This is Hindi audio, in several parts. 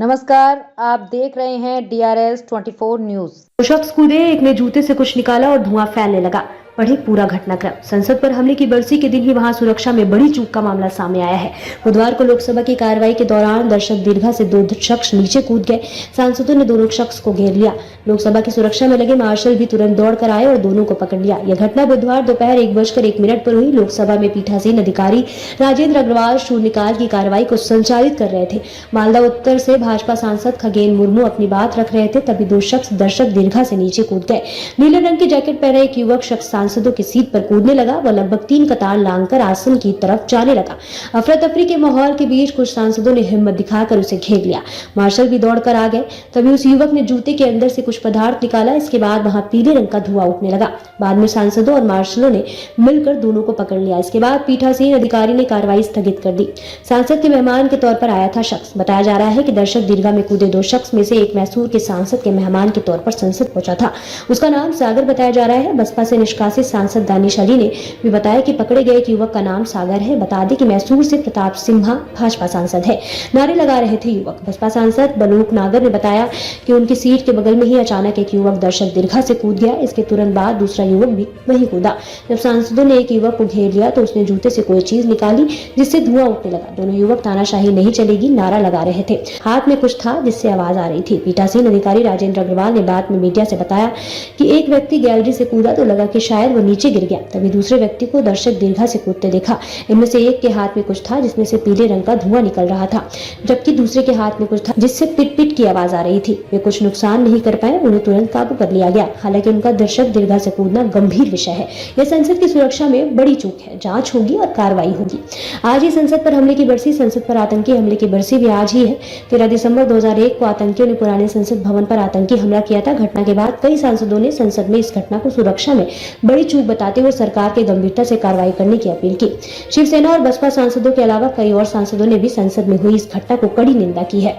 नमस्कार, आप देख रहे हैं DRS 24 न्यूज। दो शख्स कूदे, एक ने जूते से कुछ निकाला और धुआं फैलने लगा। पढ़े पूरा घटनाक्रम। संसद पर हमले की बरसी के दिन ही वहां सुरक्षा में बड़ी चूक का मामला सामने आया है। बुधवार को लोकसभा की कार्रवाई के दौरान दर्शक दीर्घा से दो शख्स नीचे कूद गए। सांसदों ने दोनों शख्स को घेर लिया। लोकसभा की सुरक्षा में लगे मार्शल भी तुरंत दौड़कर आए और दोनों को पकड़ लिया। यह घटना बुधवार दोपहर 1:01 पर हुई। लोकसभा में पीठासीन अधिकारी राजेंद्र अग्रवाल शून्यकाल की कार्रवाई को संचालित कर रहे थे। मालदा उत्तर से भाजपा सांसद खगेन मुर्मू अपनी बात रख रहे थे, तभी दो शख्स दर्शक दीर्घा से नीचे कूद गए। नीले रंग की जैकेट पहने एक युवक शख्स सांसदों की सीट पर कूदने लगा। वह लगभग 3 कतार लांघकर आसन की तरफ जाने लगा। अफरा तफरी के माहौल के बीच कुछ सांसदों ने हिम्मत दिखाकर उसे घेर लिया। मार्शल भी दौड़कर आ गए। तभी उस युवक ने जूते के अंदर से कुछ पदार्थ निकाला। इसके बाद वहां पीले रंग का धुआं उठने लगा। बाद में सांसदों और मार्शलों ने मिलकर दोनों को पकड़ लिया। इसके बाद पीठासीन अधिकारी ने कार्रवाई स्थगित कर दी। सांसद के मेहमान के तौर पर आया था शख्स। बताया जा रहा है कि दर्शक दीर्घा में कूदे दो शख्स में से एक मैसूर के सांसद के मेहमान के तौर पर संसद पहुंचा था। उसका नाम सागर बताया जा रहा है। बसपा से निष्कासित सांसद दानिश अली ने भी बताया कि पकड़े गए एक युवक का नाम सागर है। बता दें कि मैसूर से प्रताप सिम्हा भाजपा सांसद है। नारे लगा रहे थे युवक। बसपा सांसद बलूक नागर ने बताया कि उनकी सीट के बगल में ही अचानक एक युवक दर्शक दीर्घा से कूद गया। इसके तुरंत बाद दूसरा युवक भी वहीं कूदा। जब सांसदों ने एक युवक को घेर लिया तो उसने जूते से कोई चीज निकाली जिससे धुआं उठने लगा। दोनों युवक तानाशाही नहीं चलेगी नारा लगा रहे थे। हाथ में कुछ था जिससे आवाज आ रही थी। पीठासीन अधिकारी राजेंद्र अग्रवाल ने बाद में मीडिया से बताया कि एक व्यक्ति गैलरी से कूदा तो लगा कि शायद वो नीचे गिर गया। तभी दूसरे व्यक्ति को दर्शक दीर्घा से कूदते देखा। इनमें से एक के हाथ में कुछ था जिसमें से पीले रंग का धुआं निकल रहा था, जबकि दूसरे के हाथ में कुछ था जिससे पिट पिट की आवाज आ रही थी। वे कुछ नुकसान नहीं कर पाए। उन्हें तुरंत काबू कर लिया गया। हालांकि उनका दर्शक दीर्घा से कूदना गंभीर विषय है। यह संसद की सुरक्षा में बड़ी चूक है। जांच होगी और कार्रवाई होगी। आज ही संसद पर हमले की बरसी। संसद पर आतंकी हमले की बरसी भी आज ही है। 13 दिसंबर 2001 को आतंकियों ने पुराने संसद भवन पर आतंकी हमला किया था। घटना के बाद कई सांसदों ने संसद में इस घटना को सुरक्षा में बड़ी चूक बताते हुए सरकार के गंभीरता से कार्रवाई करने की अपील की। शिवसेना और बसपा सांसदों के अलावा कई और सांसदों ने भी संसद में हुई इस घटना को कड़ी निंदा की है।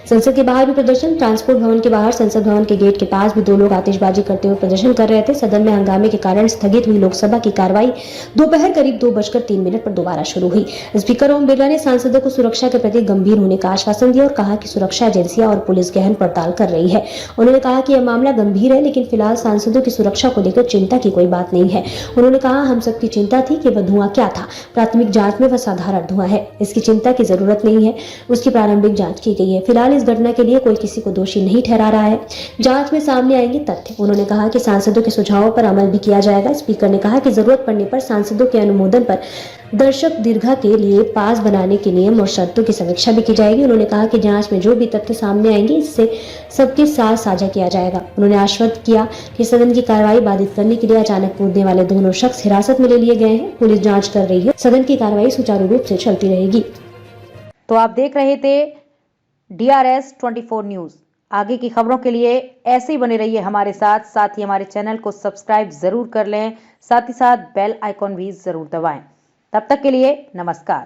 संसद के बाहर भी प्रदर्शन। ट्रांसपोर्ट भवन के बाहर संसद भवन के गेट के पास भी दो लोग आतिशबाजी करते हुए प्रदर्शन कर रहे थे। सदन में हंगामे के कारण स्थगित हुई लोकसभा की कार्रवाई दोपहर करीब 2:03 पर दोबारा शुरू हुई। स्पीकर ओम बिरला ने सांसदों को सुरक्षा के प्रति गंभीर होने का आश्वासन दिया और कहा कि सुरक्षा एजेंसियां और पुलिस गहन पड़ताल कर रही है। उन्होंने कहा कि यह मामला गंभीर है, लेकिन फिलहाल सांसदों की सुरक्षा को लेकर चिंता की कोई बात नहीं है। उन्होंने कहा, हम सबकी चिंता थी कि वह धुआं क्या था। प्राथमिक जांच में वह साधारण धुआं है। इसकी चिंता की जरूरत नहीं है। उसकी प्रारंभिक जांच की गई है। फिलहाल इस घटना के लिए कोई किसी को दोषी नहीं ठहरा रहा है। जांच में सामने आएंगे तथ्य। उन्होंने कहा कि सांसदों के सुझावों पर अमल भी किया जाएगा। स्पीकर ने कहा कि जरूरत पड़ने पर सांसदों के अनुमोदन पर दर्शक दीर्घा के लिए पास बनाने के नियम और शर्तों की समीक्षा भी की जाएगी। उन्होंने कहा कि जांच में जो भी तथ्य सामने आएंगे इससे सबके साथ साझा किया जाएगा। उन्होंने आश्वस्त किया कि सदन की कार्रवाई बाधित करने के लिए अचानक कूदने वाले दोनों शख्स हिरासत में ले लिए गए हैं। पुलिस जांच कर रही है। सदन की कार्रवाई सुचारू रूप से चलती रहेगी। तो आप देख रहे थे DRS 24 न्यूज। आगे की खबरों के लिए ऐसे ही बने रहिए हमारे साथ। साथ ही हमारे चैनल को सब्सक्राइब जरूर कर लें। साथ ही साथ बेल आइकॉन भी जरूर दबाएं। तब तक के लिए नमस्कार।